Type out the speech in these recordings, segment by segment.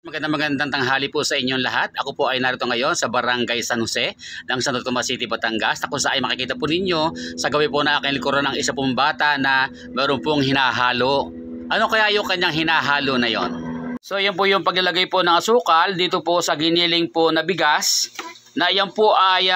Magandang tanghali po sa inyong lahat. Ako po ay narito ngayon sa Barangay San Jose ng Santo Tomas City, Batangas. Kung saan ay makikita po ninyo sa gabi po na aking likuran ng isa pong bata na meron pong hinahalo. Ano kaya yung kanyang hinahalo na yon? So yan po yung paglalagay po ng asukal dito po sa giniling po na bigas na yan po ay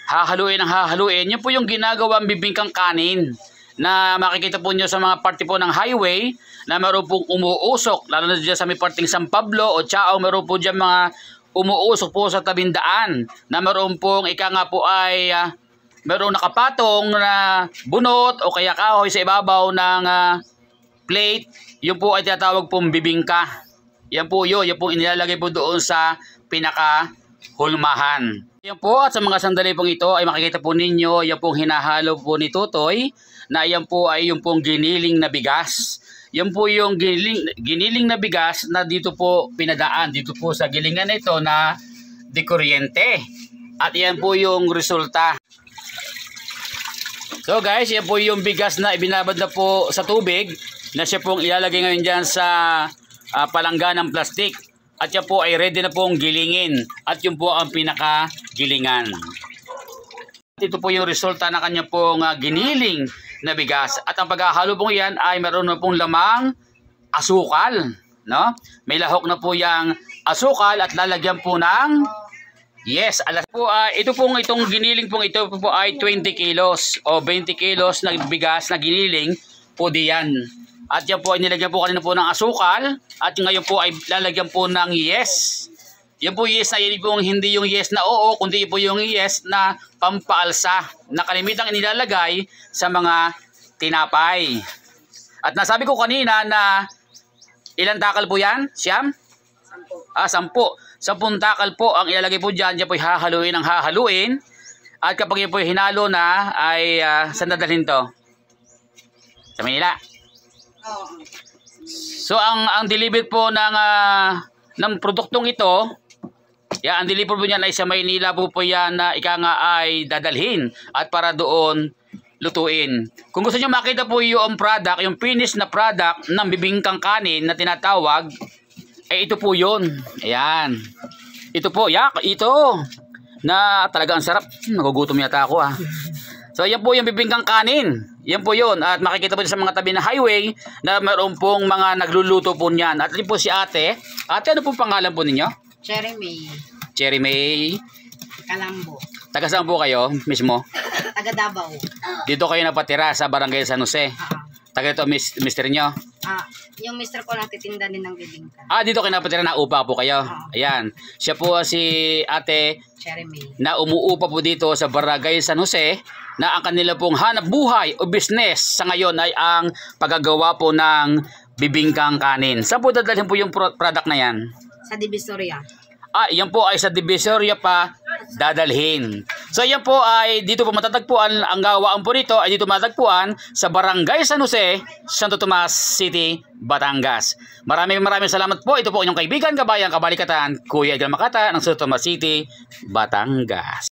hahaluin ng hahaluin. Yan po yung ginagawang bibingkang kanin na makikita po nyo sa mga parte po ng highway na meron pong umuusok, lalo na dyan sa may parting San Pablo o Chao, meron po dyan mga umuusok po sa tabing daan na meron pong ika nga po ay meron nakapatong na bunot o kaya kahoy sa ibabaw ng plate. Yun po ay tinatawag pong bibingka. Yan po yun pong inilalagay po doon sa pinakahulmahan. Yan po, at sa mga sandali pong ito ay makikita po ninyo yan pong hinahalo po ni Tutoy na yan po ay yung pong giniling na bigas. Yan po yung giniling na bigas na dito po pinadaan dito po sa gilingan na ito na de kuryente. At yan po yung resulta. So guys, yan po yung bigas na ibinabad na po sa tubig na siya pong ilalagay ngayon dyan sa palangga ng plastic. At yan po ay ready na pong gilingin. At yun po ang pinaka-gilingan. Ito po yung resulta na kanya pong giniling na bigas. At ang paghahalo pong yan ay meron na pong lamang asukal. No? May lahok na po yung asukal at lalagyan po ng itong giniling pong ito po ay 20 kilos o 20 kilos na bigas na giniling po diyan. At yan po ay nilagyan po kanina po ng asukal at ngayon po ay lalagyan po ng yes. Yan po yes na yun po hindi yung yes na oo, kundi po yung yes na pampaalsa na kalimitang inilalagay sa mga tinapay. At nasabi ko kanina na ilang takal po yan? Siyam? 10. 10 takal po ang ilalagay po dyan. Yan po hahaluin ang hahaluin. At kapag yan po hinalo na ay saan dadalhin to? Sa Manila. So ang deliver po ng produktong ito, ang deliver po niyan ay sa Maynila po yan na ika nga ay dadalhin at para doon lutuin. Kung gusto niyo makita po yung product, yung finished na product ng bibingkang kanin na tinatawag, ito po yun. Ayan. Ito po, ito na talagang sarap. Nagugutom yata ako So yan po yung bibingkang kanin. Yan po yun. At makikita po sa mga tabi ng highway na mayroon pong mga nagluluto po niyan. At yun po si ate. Ate, ano po pangalan po ninyo? Cherry May. Cherry May. Kalambo. Taga saan po kayo mismo? Taga Davao. Dito kayo napatira sa Barangay San Jose. Taga ito mister nyo? Yung mister ko nagtitinda din ng bibingka. Dito kayo napatira na upa po kayo. Ayan. Siya po si ate Cherry May. Na umuupa po dito sa Barangay San Jose na ang kanila pong hanap buhay o business sa ngayon ay ang paggagawa po ng bibingkang kanin. Saan po dadalhin po yung product na yan? Sa Divisoria. Yan po ay sa Divisoria pa dadalhin. So yan po ay dito po matatagpuan, ang gawaan po nito ay dito matatagpuan sa Barangay San Jose, Santo Tomas City, Batangas. Maraming salamat po. Ito po inyong kaibigan, kabayan, kabalikatan, Kuya Edgar Makata ng Santo Tomas City, Batangas.